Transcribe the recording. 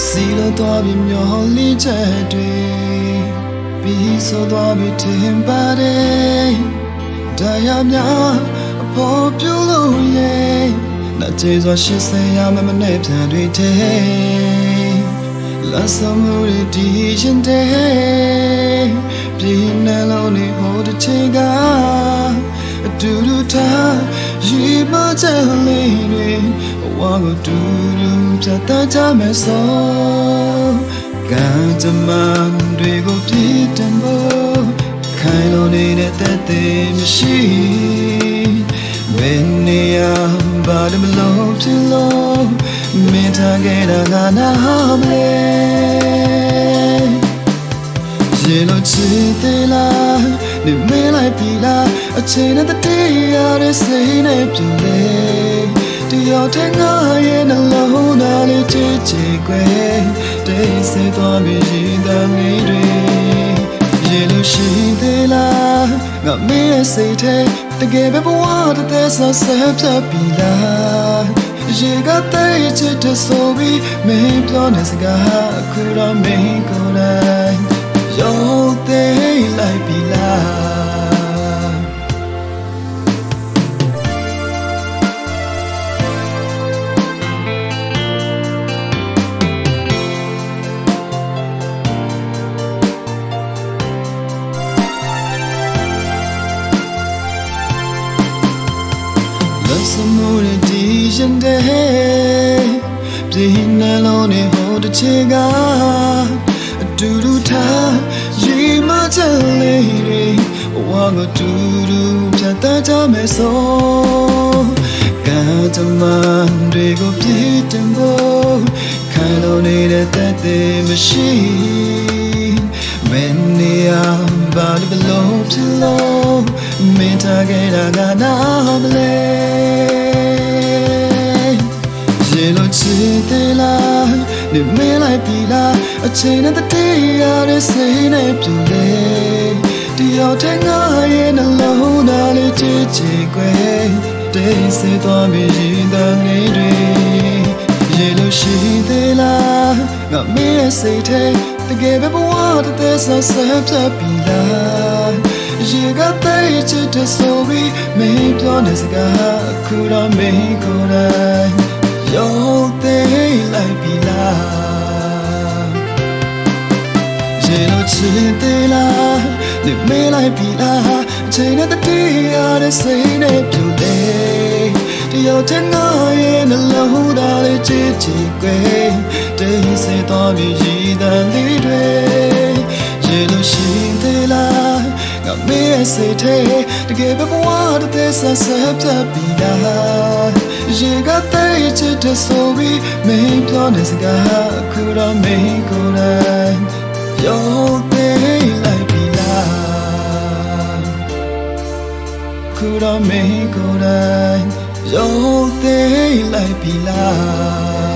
စီလိုသွားပြီးမျောလင်းချက်တွေပြီးဆိုသွားပြီးထင်ပါတယ်တရားများအဖို့ပြုလို့ရဲ့လက်ကျေစွာရှင်းစင်ရမနဲ့ပြန်တွေတဲ့လက်ဆောင်မှုတွေဒီရင်တဲ့ပြင်းနှလုံးတွေဟိုတစ်ချိန်ကအတူတူထားရီမချက်လေးတွေဘဝကိုတူတူဖြတ်သန်းကြမယ်ဆိုကံကြမ္မာတွေကိုပြည့်တင်ဖို့ခိုင်လုံနေတဲ့သက်သေမရှိဘယ်နေရာဘာလို့မလို့ဖြစ်လို့မင်းထားခဲ့တာငါနာမလဲရေလို့ချစ်သေးလားနေမလိုက်ပြီလားအချိန်နဲ့တည်းရတဲ့စိတ်နဲ့ပြည့်လေတယောက်တည်းငါရဲ့နှလုံးသားလေးချစ်ချစ်ကွယ်တိတ်ဆိတ်သွားပြီးရင်သားမီးတွေရေလို့ရှိသေးလားငါမင်းရဲ့စိတ်ထဲတကယ်ပဲဘဝတစ်သက်ဆက်ဆက်ပြပြီလားရေကတိတ်ချစ်တဲ့ဆိုပြီးမင်းပြောတဲ့စကားအခုတော့မင်းကိုယ်တိုင်ရောက်သေးလိုက်ပြီလားလက်စမိုးဒီရင်တဲ့ပြင်းနှလုံးနဲ့ဟိုတစ်ချိန်ကအတူတူထားရီမချက်လေးတွေဘဝကိုတူတူဖြတ်သန်းကြမယ်ဆိုကံကြမ္မာတွေကိုပြည့်တင်ဖို့ခိုင်လုံနေတဲ့သက်သေမရှိမင်းနေရာဘာလို့ဖြစ်လို့မင်းထားခဲ့တာငါနာမလဲရေလို့ချစ်သေးလားနေမလိုက်ပြီလားအချိန်နဲ့တည်းရတဲ့စိတ်နဲ့ပြည့်လေတယောက်တည်းငါရဲ့နှလုံးသားလေးချစ်ချစ်ကွယ်တိတ်ဆိတ်သွားပြီးရင်သားလေးတွေရေလို့ရှိသေးလားငါမင်းရဲ့စိတ်ထဲတကယ်ပဲဘဝတစ်သက်ဆက်ဆက်ပြပြီလားရေကတိတ်ချစ်တဲ့ဆိုပြီးမင်းပြောတဲ့စကားအခုတော့မင်းကိုယ်တိုင်ရောက်သေးလိုက်ပြီလားရေလို့ချစ်သေးလားနေမလိုက်ပြီလားအချိန်နဲ့တည်းရတဲ့စိတ်နဲ့ပြည့်လေတယောက်တည်းငါရဲ့နှလုံးသားလေးချစ်ချစ်ကွယ်တိတ်ဆိတ်သွားပြီးရည်တန်လေးတွေရေလို့ရှိသေးလားငါမင်းရဲ့စိတ်ထဲတကယ်ပဲဘဝတစ်သက်ဆက်ဆက်ပြပြီလားရေကတိတ်ချစ်တဲ့ဆိုပြီးမင်းပြောတဲ့စကားအခုတော့မင်းကိုယ်တိုင်ရောက်သေးလိုက်ပြီလားအခုတော့မင်းကိုယ်တိုင်ရောက်သေးလိုက်ပြီလား